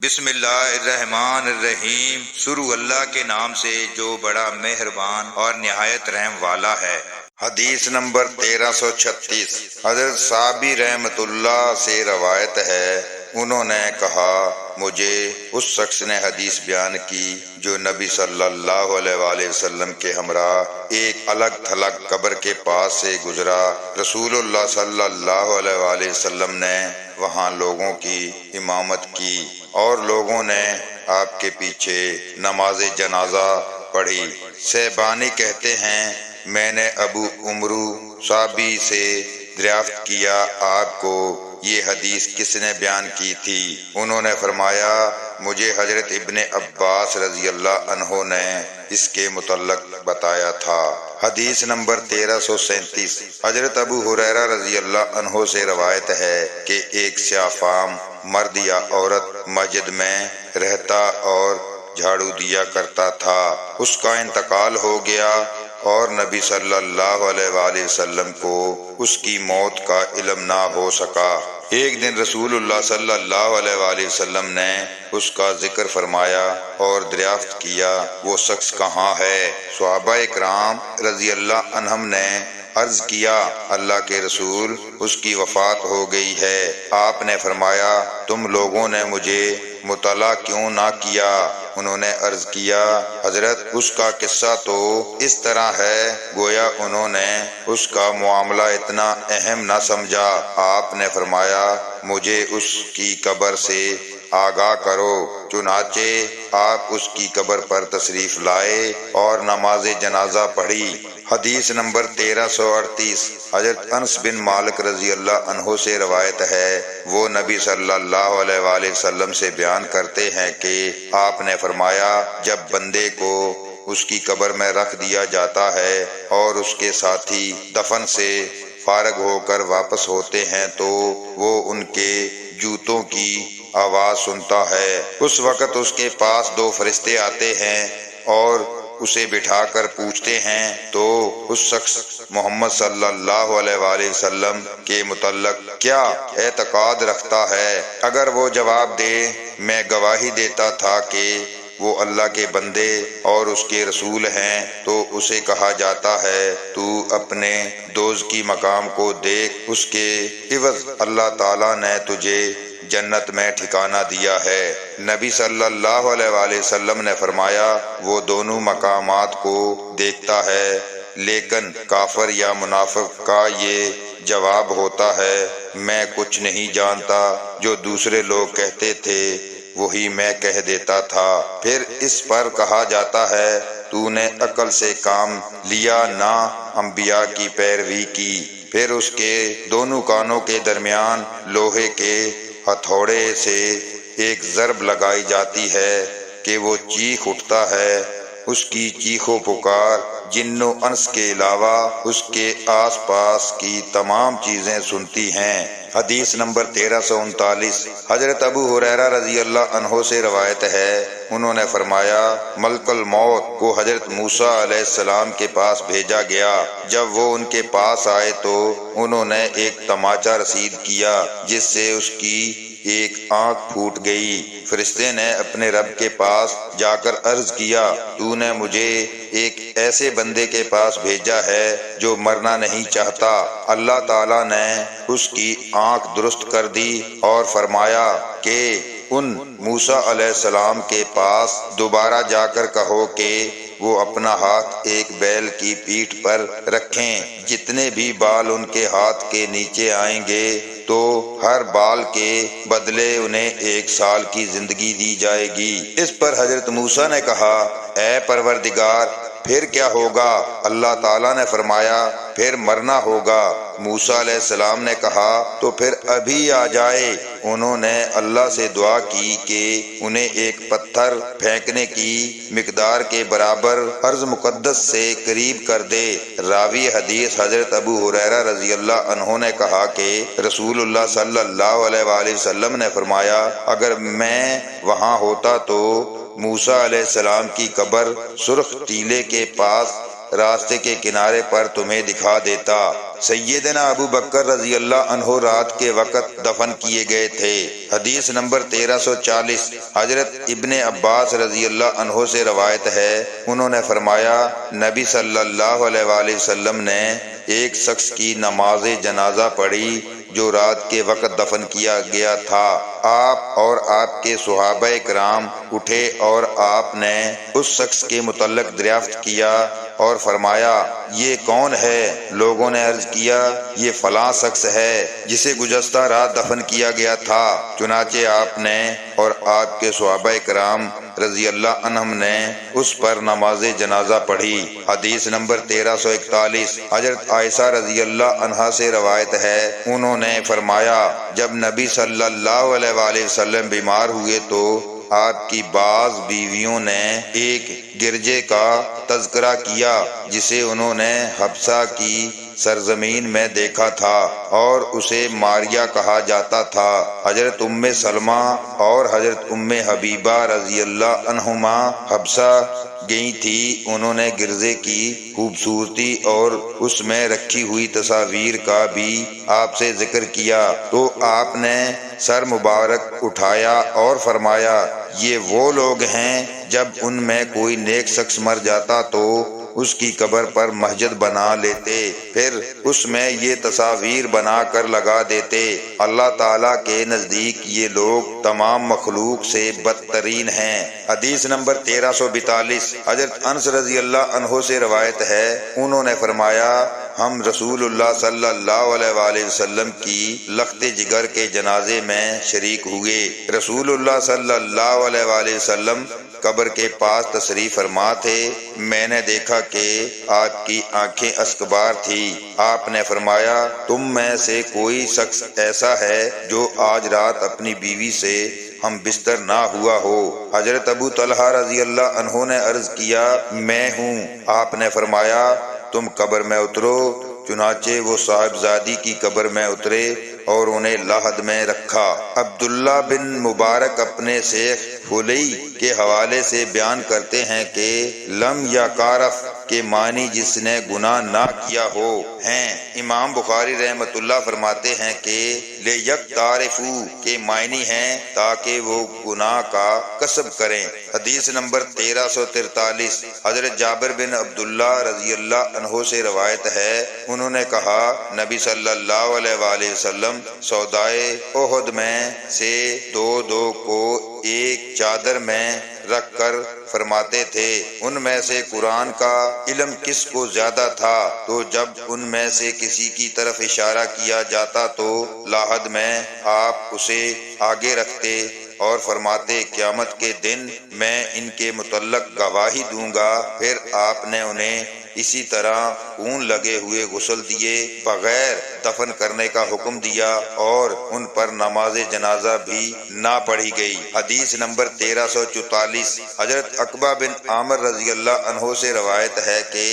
بسم اللہ الرحمن الرحیم، شروع اللہ کے نام سے جو بڑا مہربان اور نہایت رحم والا ہے۔ حدیث نمبر 1336 حضرت صابی رحمۃ اللہ سے روایت ہے، انہوں نے کہا مجھے اس شخص نے حدیث بیان کی جو نبی صلی اللہ علیہ وآلہ وسلم کے ہمراہ ایک الگ تھلگ قبر کے پاس سے گزرا۔ رسول اللہ صلی اللہ علیہ وآلہ وسلم نے وہاں لوگوں کی امامت کی اور لوگوں نے آپ کے پیچھے نماز جنازہ پڑھی۔ سہبانی کہتے ہیں میں نے ابو عمرو صابی سے دریافت کیا آپ کو یہ حدیث کس نے بیان کی تھی؟ انہوں نے فرمایا مجھے حضرت ابن عباس رضی اللہ عنہ نے اس کے متعلق بتایا تھا۔ حدیث نمبر 1337 حضرت ابو ہریرہ رضی اللہ عنہ سے روایت ہے کہ ایک سیاہ فام مرد یا عورت مسجد میں رہتا اور جھاڑو دیا کرتا تھا، اس کا انتقال ہو گیا اور نبی صلی اللہ علیہ وآلہ وسلم کو اس کی موت کا علم نہ ہو سکا۔ ایک دن رسول اللہ صلی اللہ علیہ وآلہ وسلم نے اس کا ذکر فرمایا اور دریافت کیا وہ شخص کہاں ہے؟ صحابہ اکرام رضی اللہ عنہم نے عرض کیا اللہ کے رسول اس کی وفات ہو گئی ہے۔ آپ نے فرمایا تم لوگوں نے مجھے مطلع کیوں نہ کیا؟ انہوں نے عرض کیا حضرت اس کا قصہ تو اس طرح ہے گویا انہوں نے اس کا معاملہ اتنا اہم نہ سمجھا۔ آپ نے فرمایا مجھے اس کی قبر سے آگاہ کرو۔ چنانچہ آپ اس کی قبر پر تشریف لائے اور نماز جنازہ پڑھی۔ حدیث نمبر 1338 حضرت انس بن مالک رضی اللہ عنہ سے روایت ہے، وہ نبی صلی اللہ علیہ وآلہ وسلم سے بیان کرتے ہیں کہ آپ نے فرمایا جب بندے کو اس کی قبر میں رکھ دیا جاتا ہے اور اس کے ساتھی دفن سے فارغ ہو کر واپس ہوتے ہیں تو وہ ان کے جوتوں کی آواز سنتا ہے۔ اس وقت اس کے پاس دو فرشتے آتے ہیں اور اسے بٹھا کر پوچھتے ہیں تو اس شخص محمد صلی اللہ علیہ وآلہ وسلم کے متعلق کیا اعتقاد رکھتا ہے؟ اگر وہ جواب دے میں گواہی دیتا تھا کہ وہ اللہ کے بندے اور اس کے رسول ہیں تو اسے کہا جاتا ہے تو اپنے دوزخی مقام کو دیکھ، اس کے عوض اللہ تعالیٰ نے تجھے جنت میں ٹھکانہ دیا ہے۔ نبی صلی اللہ علیہ وآلہ وسلم نے فرمایا وہ دونوں مقامات کو دیکھتا ہے، لیکن کافر یا منافق کا یہ جواب ہوتا ہے میں کچھ نہیں جانتا، جو دوسرے لوگ کہتے تھے وہی میں کہہ دیتا تھا۔ پھر اس پر کہا جاتا ہے تو نے عقل سے کام لیا نہ انبیاء کی پیروی کی۔ پھر اس کے دونوں کانوں کے درمیان لوہے کے ہتھوڑے سے ایک ضرب لگائی جاتی ہے کہ وہ چیخ اٹھتا ہے، اس کی چیخ و پکار جن و انس کے علاوہ اس کے آس پاس کی تمام چیزیں سنتی ہیں۔ حدیث نمبر 1339 حضرت ابو ہریرہ رضی اللہ عنہ سے روایت ہے، انہوں نے فرمایا ملک الموت کو حضرت موسیٰ علیہ السلام کے پاس بھیجا گیا۔ جب وہ ان کے پاس آئے تو انہوں نے ایک تماچا رسید کیا جس سے اس کی ایک آنکھ پھوٹ گئی۔ فرشتے نے اپنے رب کے پاس جا کر عرض کیا تو نے مجھے ایک ایسے بندے کے پاس بھیجا ہے جو مرنا نہیں چاہتا۔ اللہ تعالیٰ نے اس کی آنکھ درست کر دی اور فرمایا کہ ان موسیٰ علیہ السلام کے پاس دوبارہ جا کر کہو کہ وہ اپنا ہاتھ ایک بیل کی پیٹھ پر رکھیں، جتنے بھی بال ان کے ہاتھ کے نیچے آئیں گے تو ہر بال کے بدلے انہیں 1 سال کی زندگی دی جائے گی۔ اس پر حضرت موسیٰ نے کہا اے پروردگار پھر کیا ہوگا؟ اللہ تعالیٰ نے فرمایا پھر مرنا ہوگا۔ موسیٰ علیہ السلام نے کہا تو پھر ابھی آ جائے۔ انہوں نے اللہ سے دعا کی کہ انہیں ایک پتھر پھینکنے کی مقدار کے برابر ارض مقدس سے قریب کر دے۔ راوی حدیث حضرت ابو ہریرہ رضی اللہ عنہ نے کہا کہ رسول اللہ صلی اللہ علیہ وآلہ وسلم نے فرمایا اگر میں وہاں ہوتا تو موسیٰ علیہ السلام کی قبر سرخ ٹیلے کے پاس راستے کے کنارے پر تمہیں دکھا دیتا۔ سیدنا ابو بکر رضی اللہ عنہ رات کے وقت دفن کیے گئے تھے۔ حدیث نمبر 1340 حضرت ابن عباس رضی اللہ عنہ سے روایت ہے، انہوں نے فرمایا نبی صلی اللہ علیہ وآلہ وسلم نے ایک شخص کی نماز جنازہ پڑھی جو رات کے وقت دفن کیا گیا تھا۔ آپ اور آپ کے صحابہ کرام اٹھے اور آپ نے اس شخص کے متعلق دریافت کیا اور فرمایا یہ کون ہے؟ لوگوں نے عرض کیا یہ فلاں شخص ہے جسے گزشتہ رات دفن کیا گیا تھا۔ چنانچہ آپ نے اور آپ کے صحابہ کرام رضی اللہ عنہم نے اس پر نماز جنازہ پڑھی۔ حدیث نمبر 1341 حضرت عائشہ رضی اللہ عنہا سے روایت ہے، انہوں نے فرمایا جب نبی صلی اللہ علیہ وآلہ وسلم بیمار ہوئے تو آپ کی بعض بیویوں نے ایک گرجے کا تذکرہ کیا جسے انہوں نے حبشہ کی سرزمین میں دیکھا تھا اور اسے ماریا کہا جاتا تھا۔ حضرت ام سلمہ اور حضرت ام حبیبہ رضی اللہ عنہما حبشہ گئی تھی۔ انہوں نے گرجے کی خوبصورتی اور اس میں رکھی ہوئی تصاویر کا بھی آپ سے ذکر کیا تو آپ نے سر مبارک اٹھایا اور فرمایا یہ وہ لوگ ہیں جب ان میں کوئی نیک شخص مر جاتا تو اس کی قبر پر مسجد بنا لیتے، پھر اس میں یہ تصاویر بنا کر لگا دیتے۔ اللہ تعالیٰ کے نزدیک یہ لوگ تمام مخلوق سے بدترین ہیں۔ حدیث نمبر 1342 حضرت انس رضی اللہ عنہ سے روایت ہے، انہوں نے فرمایا ہم رسول اللہ صلی اللہ علیہ وآلہ وسلم کی لخت جگر کے جنازے میں شریک ہوئے۔ رسول اللہ صلی اللہ علیہ وآلہ وسلم قبر کے پاس تشریف فرما تھے۔ میں نے دیکھا کہ آپ کی آنکھیں اشکبار تھی۔ آپ نے فرمایا تم میں سے کوئی شخص ایسا ہے جو آج رات اپنی بیوی سے ہم بستر نہ ہوا ہو؟ حضرت ابو طلحہ رضی اللہ عنہ نے عرض کیا میں ہوں۔ آپ نے فرمایا تم قبر میں اترو۔ چنانچہ وہ صاحبزادی کی قبر میں اترے اور انہیں لحد میں رکھا۔ عبداللہ بن مبارک اپنے شیخ فلی کے حوالے سے بیان کرتے ہیں کہ لم یا کارف کے معنی جس نے گناہ نہ کیا ہو ہیں۔ امام بخاری رحمۃ اللہ فرماتے ہیں کہ لیکتارفو کے معنی ہیں تاکہ وہ گناہ کا کسب کریں۔ حدیث نمبر 1343 حضرت جابر بن عبداللہ رضی اللہ عنہ سے روایت ہے، انہوں نے کہا نبی صلی اللہ علیہ وآلہ وسلم سودائے احد میں سے دو کو ایک چادر میں رکھ کر فرماتے تھے ان میں سے قرآن کا علم کس کو زیادہ تھا؟ تو جب ان میں سے کسی کی طرف اشارہ کیا جاتا تو لاحد میں آپ اسے آگے رکھتے اور فرماتے قیامت کے دن میں ان کے متعلق گواہی دوں گا۔ پھر آپ نے انہیں اسی طرح خون لگے ہوئے غسل دیے بغیر دفن کرنے کا حکم دیا اور ان پر نماز جنازہ بھی نہ پڑھی گئی۔ حدیث نمبر 1344 حضرت عقبہ بن عامر رضی اللہ عنہ سے روایت ہے کہ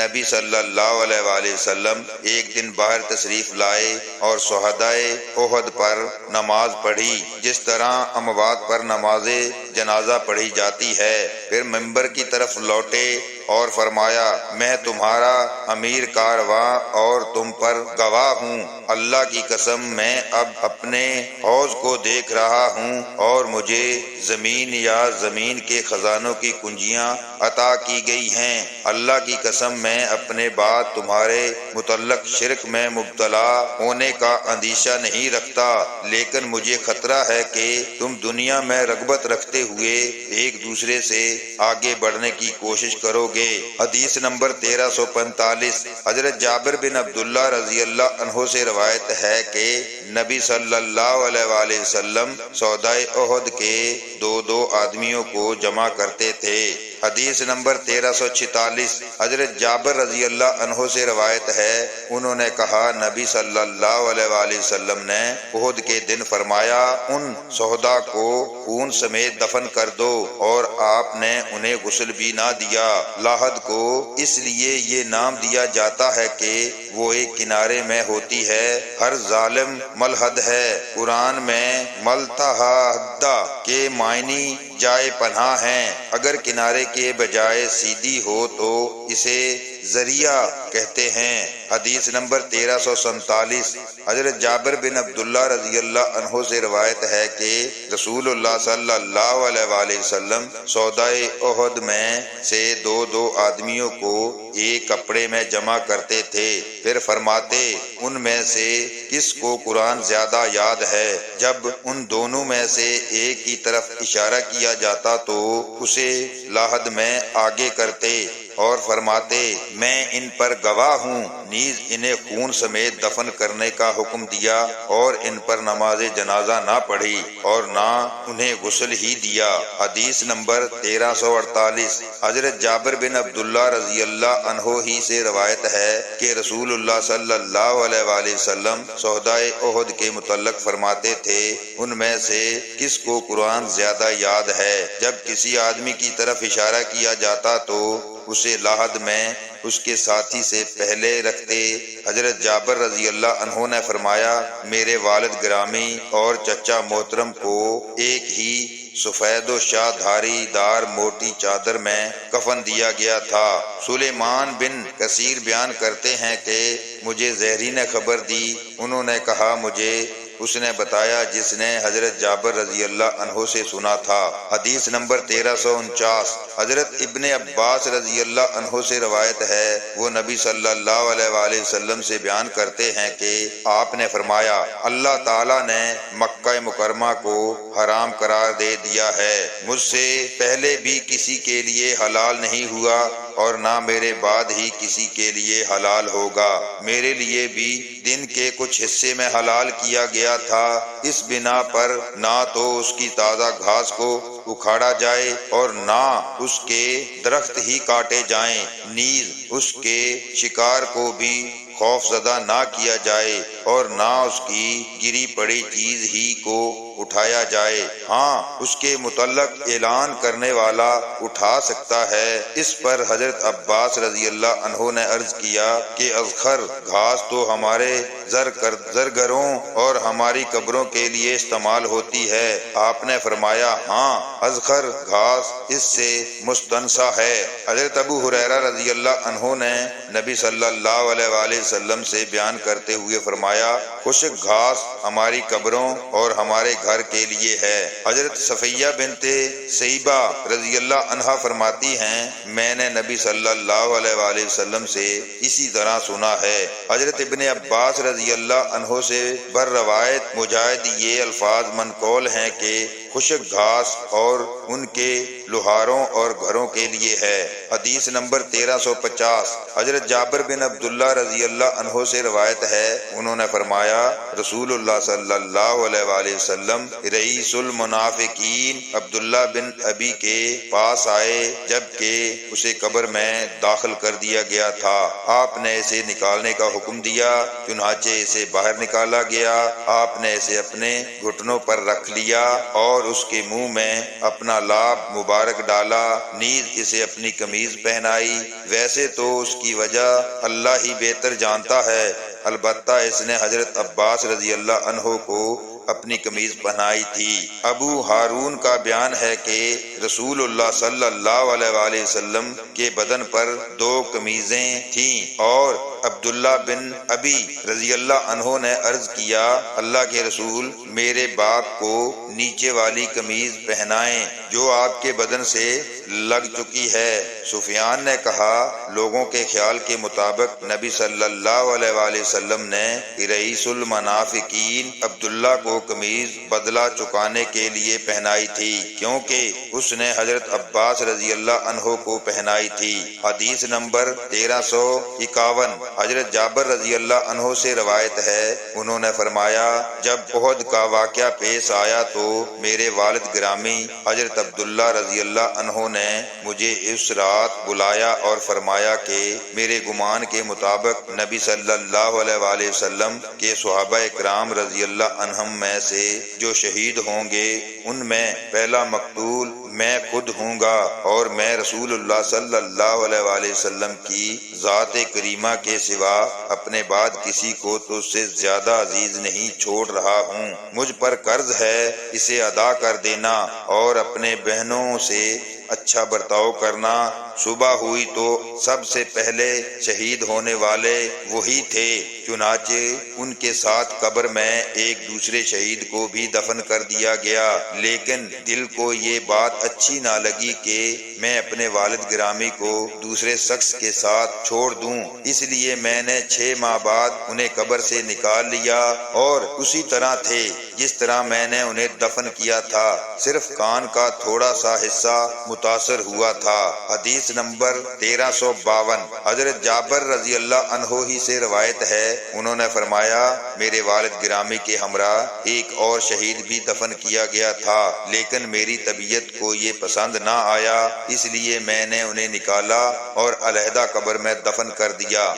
نبی صلی اللہ علیہ وآلہ وسلم ایک دن باہر تشریف لائے اور شہدائے احد پر نماز پڑھی جس طرح اموات پر نماز جنازہ پڑھی جاتی ہے۔ پھر منبر کی طرف لوٹے اور فرمایا میں تمہارا امیر کارواں اور تم پر گواہ ہوں۔ اللہ کی قسم میں اب اپنے حوض کو دیکھ رہا ہوں اور مجھے زمین یا زمین کے خزانوں کی کنجیاں عطا کی گئی ہیں۔ اللہ کی قسم میں اپنے بعد تمہارے متعلق شرک میں مبتلا ہونے کا اندیشہ نہیں رکھتا، لیکن مجھے خطرہ ہے کہ تم دنیا میں رغبت رکھتے ہوئے ایک دوسرے سے آگے بڑھنے کی کوشش کرو گے۔ حدیث نمبر 1345 حضرت جابر بن عبداللہ رضی اللہ عنہ سے روایت ہے کہ نبی صلی اللہ علیہ وآلہ وسلم سودائے احد کے دو آدمیوں کو جمع کرتے تھے۔ حدیث نمبر 1346 حضرت جابر رضی اللہ عنہ سے روایت ہے، انہوں نے کہا نبی صلی اللہ علیہ وآلہ وسلم نے احد کے دن فرمایا ان شہداء کو خون سمیت دفن کر دو، اور آپ نے انہیں غسل بھی نہ دیا۔ لاحد کو اس لیے یہ نام دیا جاتا ہے کہ وہ ایک کنارے میں ہوتی ہے۔ ہر ظالم ملحد ہے۔ قرآن میں ملتحد کے معنی جائے پناہ ہیں۔ اگر کنارے کے بجائے سیدھی ہو تو اسے ذریعہ کہتے ہیں۔ حدیث نمبر 1347 حضرت جابر بن عبداللہ رضی اللہ عنہ سے روایت ہے کہ رسول اللہ صلی اللہ علیہ وآلہ وسلم سودائے احد میں سے دو آدمیوں کو ایک کپڑے میں جمع کرتے تھے، پھر فرماتے ان میں سے کس کو قرآن زیادہ یاد ہے؟ جب ان دونوں میں سے ایک کی طرف اشارہ کیا جاتا تو اسے لاحد میں آگے کرتے اور فرماتے میں ان پر گواہ ہوں، نیز انہیں خون سمیت دفن کرنے کا حکم دیا اور ان پر نماز جنازہ نہ پڑھی اور نہ انہیں غسل ہی دیا۔ حدیث نمبر 1348 حضرت جابر بن عبداللہ رضی اللہ عنہ ہی سے روایت ہے کہ رسول اللہ صلی اللہ علیہ وآلہ وسلم سودائے احد کے متعلق فرماتے تھے ان میں سے کس کو قرآن زیادہ یاد ہے؟ جب کسی آدمی کی طرف اشارہ کیا جاتا تو اسے لاحد میں اس کے ساتھی سے پہلے رکھتے۔ حضرت جابر رضی اللہ عنہ نے فرمایا میرے والد گرامی اور چچا محترم کو ایک ہی سفید و شاہ دھاری دار موٹی چادر میں کفن دیا گیا تھا۔ سلیمان بن کثیر بیان کرتے ہیں کہ مجھے زہری نے خبر دی، انہوں نے کہا مجھے اس نے بتایا جس نے حضرت جابر رضی اللہ عنہ سے سنا تھا۔ حدیث نمبر 1349 حضرت ابن عباس رضی اللہ عنہ سے روایت ہے، وہ نبی صلی اللہ علیہ وآلہ وسلم سے بیان کرتے ہیں کہ آپ نے فرمایا اللہ تعالیٰ نے مکہ مکرمہ کو حرام قرار دے دیا ہے، مجھ سے پہلے بھی کسی کے لیے حلال نہیں ہوا اور نہ میرے بعد ہی کسی کے لیے حلال ہوگا، میرے لیے بھی دن کے کچھ حصے میں حلال کیا گیا تھا، اس بنا پر نہ تو اس کی تازہ گھاس کو اکھاڑا جائے اور نہ اس کے درخت ہی کاٹے جائیں، نیز اس کے شکار کو بھی خوف زدہ نہ کیا جائے اور نہ اس کی گری پڑی چیز ہی کو اٹھایا جائے، ہاں اس کے متعلق اعلان کرنے والا اٹھا سکتا ہے۔ اس پر حضرت عباس رضی اللہ عنہ نے عرض کیا کہ اذخر گھاس تو ہمارے زرگروں اور ہماری قبروں کے لیے استعمال ہوتی ہے، آپ نے فرمایا ہاں اذخر گھاس اس سے مستنسا ہے۔ حضرت ابو ہریرہ رضی اللہ عنہ نے نبی صلی اللہ علیہ وآلہ وسلم سے بیان کرتے ہوئے فرمایا خشک گھاس ہماری قبروں اور ہمارے گھر کے لیے ہے۔ حضرت صفیہ بنت سیبہ رضی اللہ عنہا فرماتی ہیں میں نے نبی صلی اللہ علیہ وآلہ وسلم سے اسی طرح سنا ہے۔ حضرت ابن عباس رضی اللہ عنہ سے بر روایت مجاہد یہ الفاظ منقول ہیں کہ خشک گھاس اور ان کے لوہاروں اور گھروں کے لیے ہے۔ حدیث نمبر 1350 حضرت جابر بن عبداللہ رضی اللہ عنہ سے روایت ہے، انہوں نے فرمایا رسول اللہ صلی اللہ علیہ وآلہ وسلم رئیس المنافقین عبداللہ بن ابی کے پاس آئے جبکہ اسے قبر میں داخل کر دیا گیا تھا، آپ نے اسے نکالنے کا حکم دیا، چنانچہ اسے باہر نکالا گیا، آپ نے اسے اپنے گھٹنوں پر رکھ لیا اور اس کے منہ میں اپنا لاب مبارک ڈالا، نیز اسے اپنی قمیض پہنائی، ویسے تو اس کی وجہ اللہ ہی بہتر جانتا ہے، البتہ اس نے حضرت عباس رضی اللہ عنہ کو اپنی قمیض پہنائی تھی۔ ابو ہارون کا بیان ہے کہ رسول اللہ صلی اللہ علیہ وآلہ وسلم کے بدن پر 2 قمیضیں تھیں اور عبداللہ بن ابی رضی اللہ عنہ نے عرض کیا اللہ کے رسول میرے باپ کو نیچے والی قمیض پہنائیں جو آپ کے بدن سے لگ چکی ہے۔ سفیان نے کہا لوگوں کے خیال کے مطابق نبی صلی اللہ علیہ وآلہ وسلم نے رئیس المنافقین عبداللہ کو قمیض بدلہ چکانے کے لیے پہنائی تھی کیونکہ اس نے حضرت عباس رضی اللہ عنہ کو پہنائی تھی۔ حدیث نمبر 1351 حضرت جابر رضی اللہ عنہ سے روایت ہے، انہوں نے فرمایا جب احد کا واقعہ پیش آیا تو میرے والد گرامی حضرت عبداللہ رضی اللہ عنہ نے مجھے اس رات بلایا اور فرمایا کہ میرے گمان کے مطابق نبی صلی اللہ علیہ وآلہ وسلم کے صحابہ اکرام رضی اللہ عنہم میں سے جو شہید ہوں گے ان میں پہلا مقتول میں خود ہوں گا اور میں رسول اللہ صلی اللہ علیہ وآلہ وسلم کی ذات کریمہ کے سوا اپنے بعد کسی کو تو اس سے زیادہ عزیز نہیں چھوڑ رہا ہوں، مجھ پر قرض ہے اسے ادا کر دینا اور اپنے بہنوں سے اچھا برتاؤ کرنا۔ صبح ہوئی تو سب سے پہلے شہید ہونے والے وہی تھے، چنانچہ ان کے ساتھ قبر میں ایک دوسرے شہید کو بھی دفن کر دیا گیا، لیکن دل کو یہ بات اچھی نہ لگی کہ میں اپنے والد گرامی کو دوسرے شخص کے ساتھ چھوڑ دوں، اس لیے میں نے 6 ماہ بعد انہیں قبر سے نکال لیا اور اسی طرح تھے جس طرح میں نے انہیں دفن کیا تھا، صرف کان کا تھوڑا سا حصہ متاثر ہوا تھا۔ حدیث نمبر 1352 حضرت جابر رضی اللہ عنہ ہی سے روایت ہے، انہوں نے فرمایا میرے والد گرامی کے ہمراہ ایک اور شہید بھی دفن کیا گیا تھا، لیکن میری طبیعت کو یہ پسند نہ آیا، اس لیے میں نے انہیں نکالا اور علیحدہ قبر میں دفن کر دیا۔